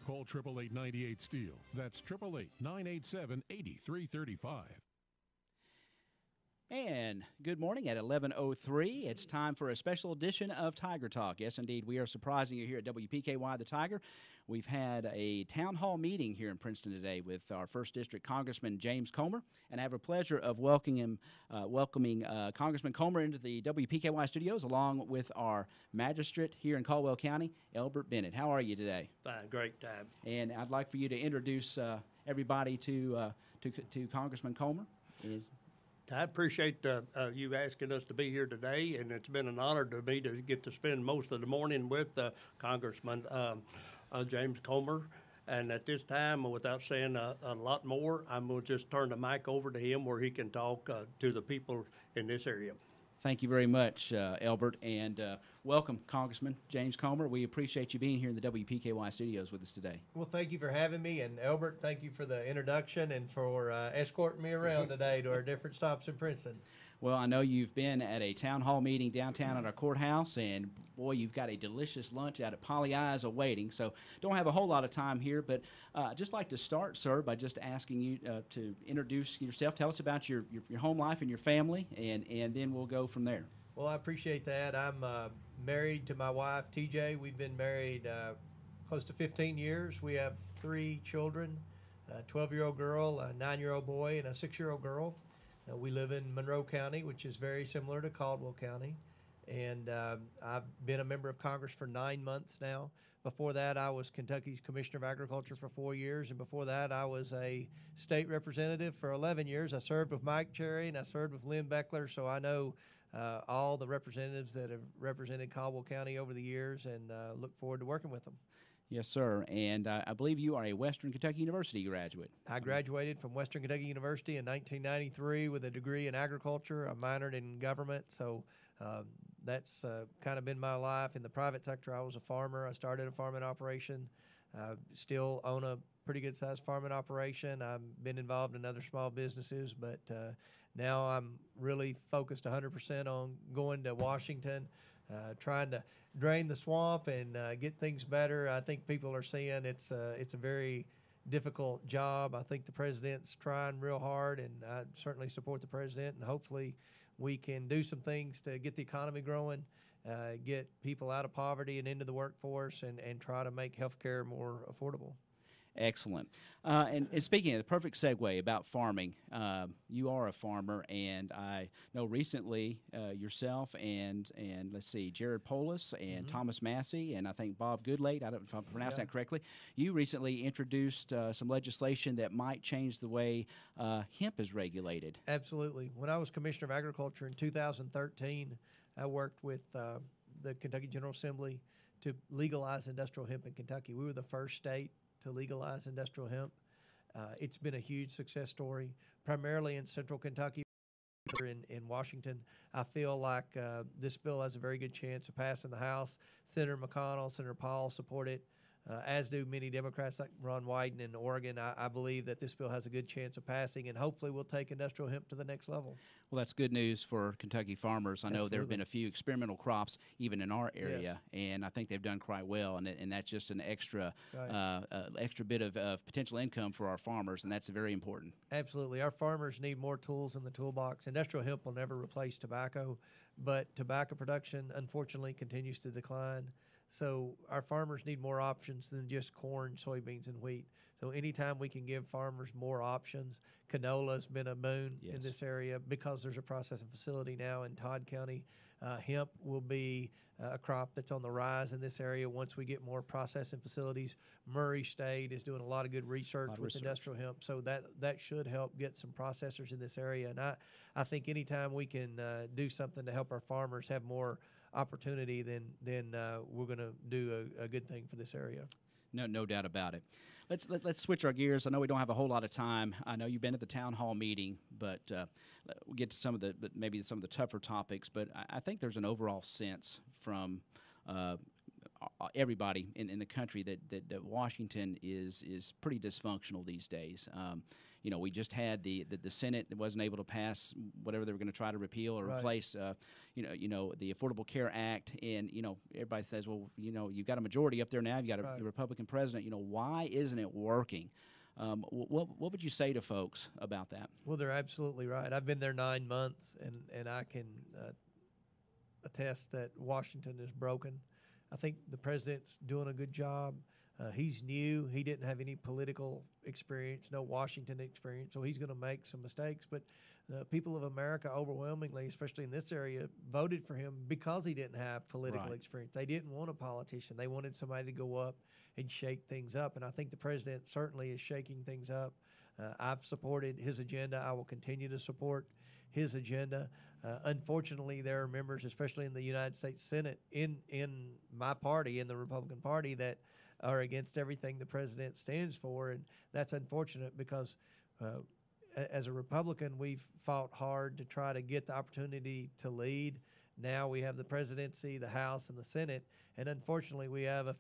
Call 888-98-STEEL. That's 888-987-8335. And good morning at 11:03. It's time for a special edition of Tiger Talk. Yes, indeed, we are surprising you here at WPKY The Tiger. We've had a town hall meeting here in Princeton today with our 1st District Congressman James Comer, and I have a pleasure of welcoming Congressman Comer into the WPKY studios along with our magistrate here in Caldwell County, Elbert Bennett. How are you today? Fine, great time. And I'd like for you to introduce everybody to Congressman Comer. I appreciate you asking us to be here today, and it's been an honor to me to get to spend most of the morning with Congressman James Comer. And at this time, without saying a lot more, I'm going to just turn the mic over to him where he can talk to the people in this area. Thank you very much, Elbert, and welcome, Congressman James Comer. We appreciate you being here in the WPKY studios with us today. Well, thank you for having me, and Elbert, thank you for the introduction and for escorting me around today to our different stops in Princeton. Well, I know you've been at a town hall meeting downtown at our courthouse, and boy, you've got a delicious lunch out at Polly Eyes awaiting. So don't have a whole lot of time here, but I'd just like to start, sir, by just asking you to introduce yourself. Tell us about your home life and your family, and then we'll go from there. Well, I appreciate that. I'm married to my wife, TJ. We've been married close to 15 years. We have 3 children, a 12-year-old girl, a 9-year-old boy, and a 6-year-old girl. We live in Monroe County, which is very similar to Caldwell County, and I've been a member of Congress for 9 months now. Before that, I was Kentucky's Commissioner of Agriculture for 4 years, and before that, I was a state representative for 11 years. I served with Mike Cherry, and I served with Lynn Beckler, so I know all the representatives that have represented Caldwell County over the years, and look forward to working with them. Yes, sir. And I believe you are a Western Kentucky University graduate. I graduated from Western Kentucky University in 1993 with a degree in agriculture. I minored in government, so that's kind of been my life. In the private sector, I was a farmer. I started a farming operation. Still own a pretty good-sized farming operation. I've been involved in other small businesses, but now I'm really focused 100% on going to Washington, trying to drain the swamp and get things better. I think people are seeing it's a very difficult job. I think the president's trying real hard, and I certainly support the president, and hopefully we can do some things to get the economy growing, get people out of poverty and into the workforce, and try to make health care more affordable. Excellent. And speaking of the perfect segue about farming, you are a farmer, and I know recently yourself and let's see, Jared Polis and Thomas Massey, and I think Bob Goodlate, I don't know if I pronounced that correctly, you recently introduced some legislation that might change the way hemp is regulated. Absolutely. When I was Commissioner of Agriculture in 2013, I worked with the Kentucky General Assembly to legalize industrial hemp in Kentucky. We were the first state to legalize industrial hemp. It's been a huge success story, primarily in central Kentucky. In Washington, I feel like this bill has a very good chance of passing the House. Senator McConnell, Senator Paul support it, as do many Democrats like Ron Wyden in Oregon. I believe that this bill has a good chance of passing, and hopefully we'll take industrial hemp to the next level. Well, that's good news for Kentucky farmers. I know there have been a few experimental crops even in our area, and I think they've done quite well, and that's just an extra extra bit of potential income for our farmers, and that's very important. Absolutely. Our farmers need more tools in the toolbox. Industrial hemp will never replace tobacco, but tobacco production, unfortunately, continues to decline. So our farmers need more options than just corn, soybeans, and wheat. So anytime we can give farmers more options, canola's been a boon in this area because there's a processing facility now in Todd County. Hemp will be a crop that's on the rise in this area once we get more processing facilities. Murray State is doing a lot of good research with industrial hemp, so that should help get some processors in this area. And I think anytime we can do something to help our farmers have more opportunity, then we're going to do a good thing for this area. No doubt about it. Let's switch our gears. I know we don't have a whole lot of time. I know you've been at the town hall meeting, but we'll get to some of the tougher topics. But I think there's an overall sense from everybody in the country that Washington is pretty dysfunctional these days. we just had the Senate that wasn't able to pass whatever they were going to try to repeal or Right. replace, the Affordable Care Act, and everybody says, well, you've got a majority up there now, you've got a Right. Republican president, why isn't it working? What would you say to folks about that? Well, they're absolutely right. I've been there 9 months, and I can attest that Washington is broken. I think the president's doing a good job. He's new. He didn't have any political experience, no Washington experience, so he's going to make some mistakes. But the people of America overwhelmingly, especially in this area, voted for him because he didn't have political Right. experience. They didn't want a politician. They wanted somebody to go up and shake things up. And I think the president certainly is shaking things up. I've supported his agenda. I will continue to support his agenda. Unfortunately, there are members, especially in the United States Senate, in my party, in the Republican Party, that are against everything the president stands for, and that's unfortunate because as a Republican, we've fought hard to try to get the opportunity to lead. Now we have the presidency, the House, and the Senate, and unfortunately we have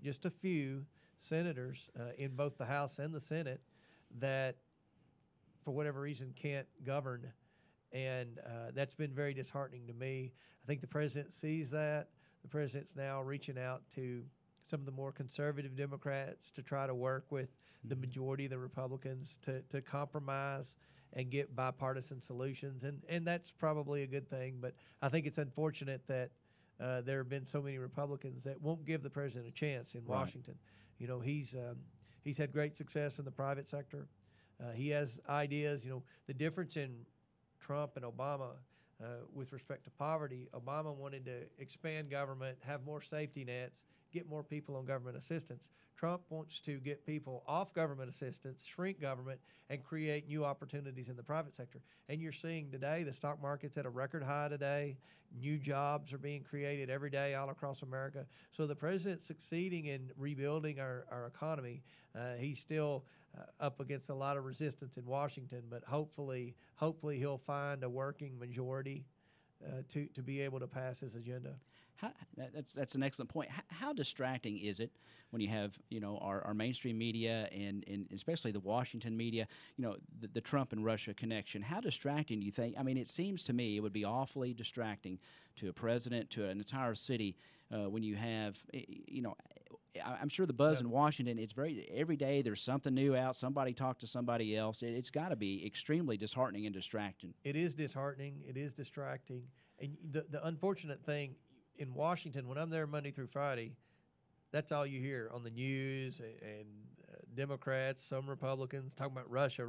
just a few senators in both the House and the Senate that, for whatever reason, can't govern, and that's been very disheartening to me. I think the president sees that. The president's now reaching out to some of the more conservative Democrats to try to work with the majority of the Republicans to compromise and get bipartisan solutions, and that's probably a good thing. But I think it's unfortunate that there have been so many Republicans that won't give the president a chance in Right. Washington. He's had great success in the private sector. He has ideas. The difference in Trump and Obama with respect to poverty, Obama wanted to expand government, have more safety nets, get more people on government assistance. Trump wants to get people off government assistance, shrink government, and create new opportunities in the private sector. And you're seeing today the stock market's at a record high today. New jobs are being created every day all across America. So the president's succeeding in rebuilding our economy. He's still up against a lot of resistance in Washington, but hopefully he'll find a working majority to be able to pass his agenda. That's an excellent point. How distracting is it when you have our mainstream media and especially the Washington media, the Trump and Russia connection? How distracting do you think? I mean, it seems to me it would be awfully distracting to a president, to an entire city, when you have I'm sure the buzz in Washington, it's every day there's something new out. Somebody talked to somebody else. It's got to be extremely disheartening and distracting. It is disheartening. It is distracting. And the unfortunate thing in Washington, when I'm there Monday through Friday, that's all you hear on the news, and Democrats, some Republicans talking about Russia.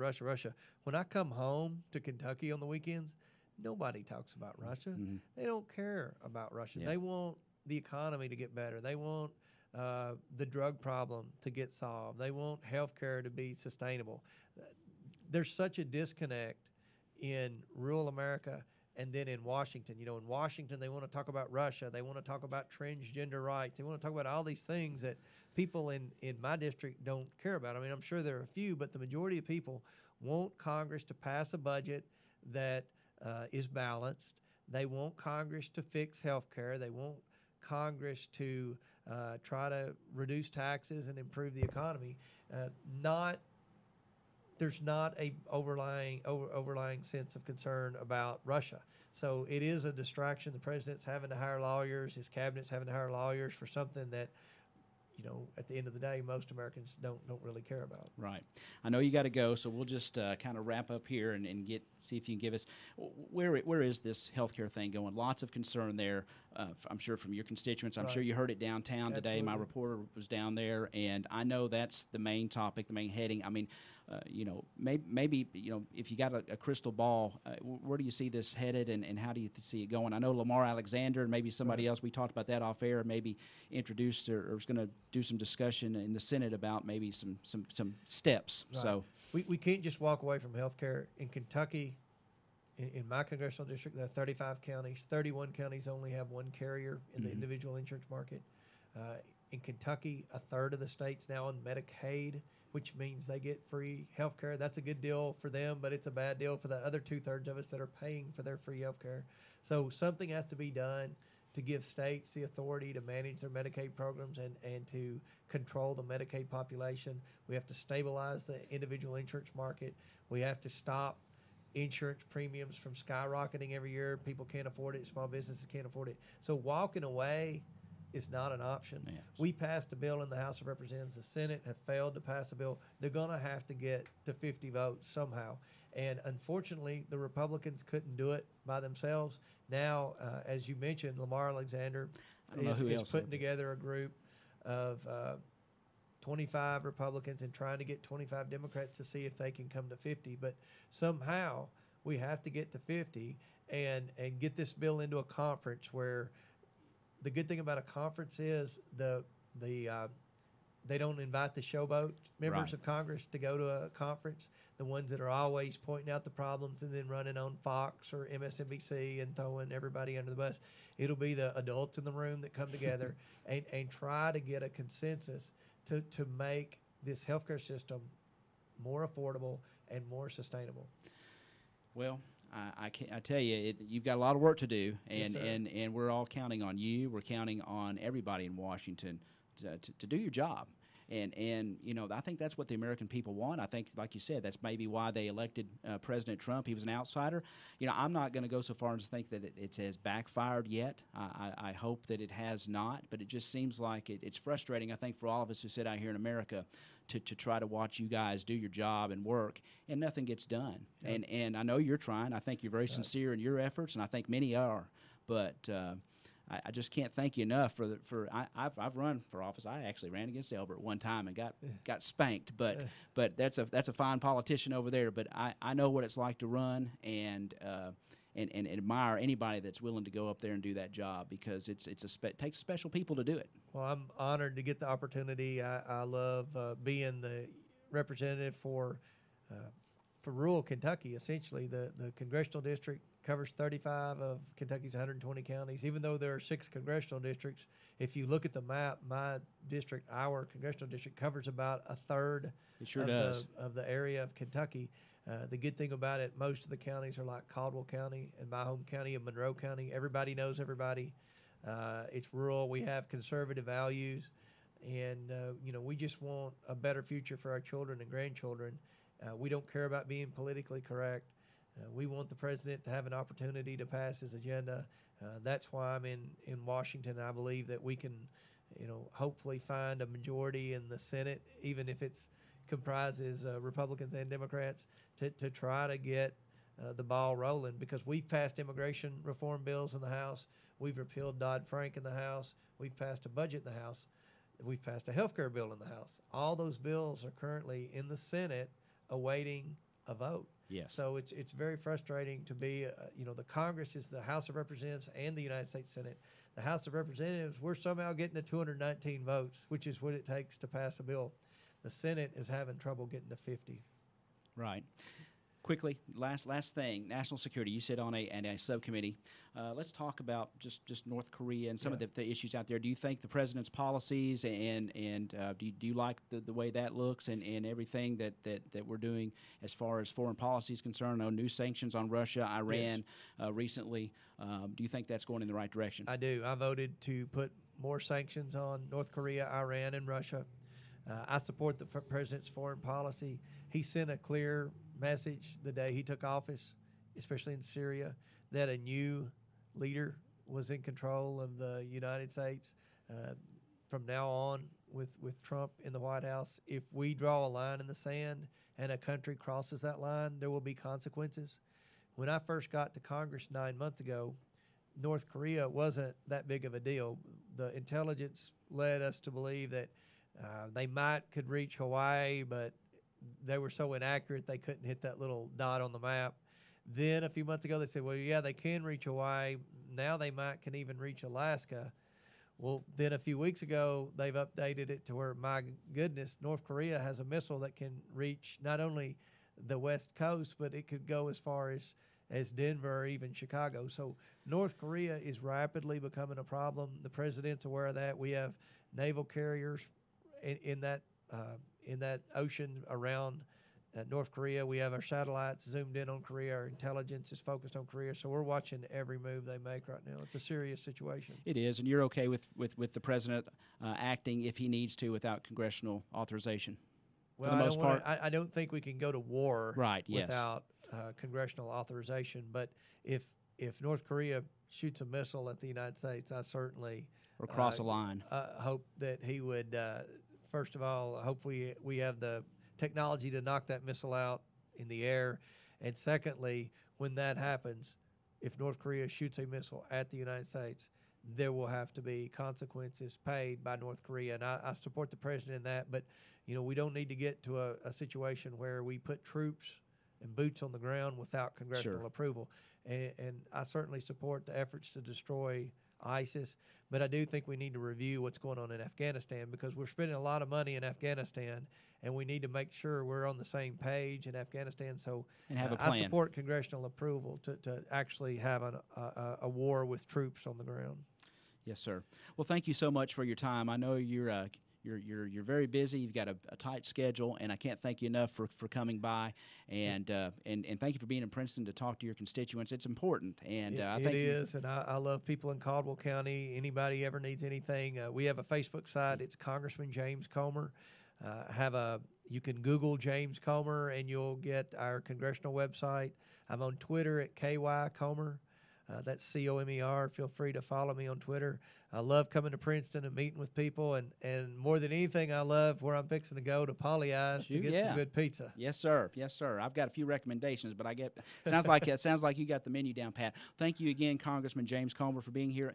When I come home to Kentucky on the weekends, nobody talks about Russia. Mm-hmm. They don't care about Russia. Yeah. They want the economy to get better. They want the drug problem to get solved. They want health care to be sustainable. There's such a disconnect in rural America and then in Washington. In Washington, they want to talk about Russia. They want to talk about transgender rights. They want to talk about all these things that people in my district don't care about. I mean, I'm sure there are a few, but the majority of people want Congress to pass a budget that is balanced. They want Congress to fix health care. They want Congress to try to reduce taxes and improve the economy. There's not a overlying sense of concern about Russia. So it is a distraction. The president's having to hire lawyers. His cabinet's having to hire lawyers for something that, at the end of the day, most Americans don't really care about. Right. I know you got to go, so we'll just kind of wrap up here and see if you can give us where is this healthcare thing going? Lots of concern there, I'm sure, from your constituents. I'm Right. sure you heard it downtown today. My Absolutely. reporter was down there, and I know that's the main topic, the main heading. I mean, maybe if you got a crystal ball, where do you see this headed, and how do you see it going? I know Lamar Alexander and maybe somebody else, we talked about that off air, maybe introduced or was going to do some discussion in the Senate about maybe some steps. Right. So we can't just walk away from health care. In Kentucky, in my congressional district, there are 35 counties. 31 counties only have one carrier in the individual insurance market. In Kentucky, a third of the state's now on Medicaid, which means they get free health care. That's a good deal for them, but it's a bad deal for the other 2/3 of us that are paying for their free health care. So something has to be done to give states the authority to manage their Medicaid programs and to control the Medicaid population. We have to stabilize the individual insurance market. We have to stop insurance premiums from skyrocketing every year. People can't afford it. Small businesses can't afford it. So walking away is not an option. Yes. We passed a bill in the House of Representatives. The Senate have failed to pass a bill. They're going to have to get to 50 votes somehow. And unfortunately, the Republicans couldn't do it by themselves. Now, as you mentioned, Lamar Alexander is putting together a group of 25 Republicans and trying to get 25 Democrats to see if they can come to 50. But somehow we have to get to 50 and get this bill into a conference where the good thing about a conference is they don't invite the showboat members of Congress to go to a conference, the ones that are always pointing out the problems and then running on Fox or MSNBC and throwing everybody under the bus. It'll be the adults in the room that come together and try to get a consensus to make this healthcare system more affordable and more sustainable. Well, I tell you, you've got a lot of work to do, and, Yes, and we're all counting on you. We're counting on everybody in Washington to do your job. And you know, I think that's what the American people want. I think, like you said, that's maybe why they elected President Trump. He was an outsider. You know, I'm not going to go so far as to think that it has backfired yet. I hope that it has not, but it just seems like it's frustrating, I think, for all of us who sit out here in America to try to watch you guys do your job and work, and nothing gets done. Yep. And I know you're trying. I think you're very sincere in your efforts, and I think many are. But I just can't thank you enough I've run for office. I actually ran against Elbert one time and got spanked. But that's a fine politician over there. But I know what it's like to run and admire anybody that's willing to go up there and do that job, because it takes special people to do it. Well, I'm honored to get the opportunity. I love being the representative for rural Kentucky. Essentially, the congressional district covers 35 of Kentucky's 120 counties. Even though there are 6 congressional districts, if you look at the map, my district, our congressional district, covers about a third of the area of Kentucky. The good thing about it, most of the counties are like Caldwell County and my home county of Monroe County. Everybody knows everybody. It's rural. We have conservative values. And, you know, we just want a better future for our children and grandchildren. We don't care about being politically correct. We want the president to have an opportunity to pass his agenda. That's why I'm in Washington. I believe that we can, you know, hopefully find a majority in the Senate, even if it's comprises Republicans and Democrats, to try to get the ball rolling, because we've passed immigration reform bills in the House. We've repealed Dodd-Frank in the House. We've passed a budget in the House. We've passed a health care bill in the House. All those bills are currently in the Senate awaiting a vote. Yes. So it's very frustrating to be, you know, the Congress is the House of Representatives and the United States Senate. The House of Representatives, we're somehow getting to 219 votes, which is what it takes to pass a bill. The Senate is having trouble getting to 50. Right. Quickly, last thing, national security. You sit on a subcommittee. Let's talk about just North Korea and some of the issues out there. Do you think the president's policies and do you like the way that looks and everything that we're doing as far as foreign policy is concerned? I know new sanctions on Russia, Iran recently. Do you think that's going in the right direction? I do. I voted to put more sanctions on North Korea, Iran, and Russia. I support the president's foreign policy. He sent a clear message the day he took office, especially in Syria, that a new leader was in control of the United States. From now on, with Trump in the White House, if we draw a line in the sand and a country crosses that line, there will be consequences. When I first got to Congress 9 months ago, North Korea wasn't that big of a deal. The intelligence led us to believe that they could reach Hawaii, but they were so inaccurate they couldn't hit that little dot on the map. Then a few months ago they said, well, yeah, they can reach Hawaii. Now they can even reach Alaska. Well, then a few weeks ago they've updated it to where, my goodness, North Korea has a missile that can reach not only the West Coast, but it could go as far as Denver or even Chicago. So North Korea is rapidly becoming a problem. The president's aware of that. We have naval carriers in that ocean around North Korea. We have our satellites zoomed in on Korea. Our intelligence is focused on Korea. So we're watching every move they make right now. It's a serious situation. It is, and you're okay with the president acting if he needs to without congressional authorization? Well, for the most part? I don't think we can go to war Yes. without congressional authorization. But if North Korea shoots a missile at the United States, I certainly Or cross a line. hope that he would, first of all, hope we have the technology to knock that missile out in the air. And secondly, when that happens, if North Korea shoots a missile at the United States, there will have to be consequences paid by North Korea. And I support the president in that. But, we don't need to get to a situation where we put troops and boots on the ground without congressional approval. And I certainly support the efforts to destroy ISIS, but I do think we need to review what's going on in Afghanistan, because we're spending a lot of money in Afghanistan, and we need to make sure we're on the same page in Afghanistan. So And have a plan. I support congressional approval to actually have a war with troops on the ground. Yes, sir. Well, thank you so much for your time. I know you're very busy. You've got a tight schedule, and I can't thank you enough for coming by, and thank you for being in Princeton to talk to your constituents. It's important, and I think it is. And I love people in Caldwell County. Anybody ever needs anything, we have a Facebook site. It's Congressman James Comer. You can Google James Comer, and you'll get our congressional website. I'm on Twitter at KY Comer. That's COMER. Feel free to follow me on Twitter. I love coming to Princeton and meeting with people, and more than anything, I love where I'm fixing to go to Polly Eyes to get some good pizza. Yes, sir. Yes, sir. I've got a few recommendations, but sounds like you got the menu down pat. Thank you again, Congressman James Comer, for being here.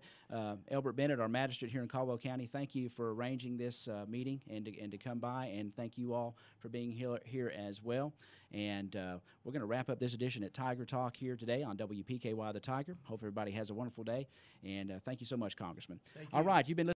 Elbert Bennett, our magistrate here in Caldwell County, thank you for arranging this meeting and to come by, and thank you all for being here as well. And we're going to wrap up this edition at Tiger Talk here today on WPKY The Tiger. Hope everybody has a wonderful day, and thank you so much, Congressman. Thank you. All right, you've been listening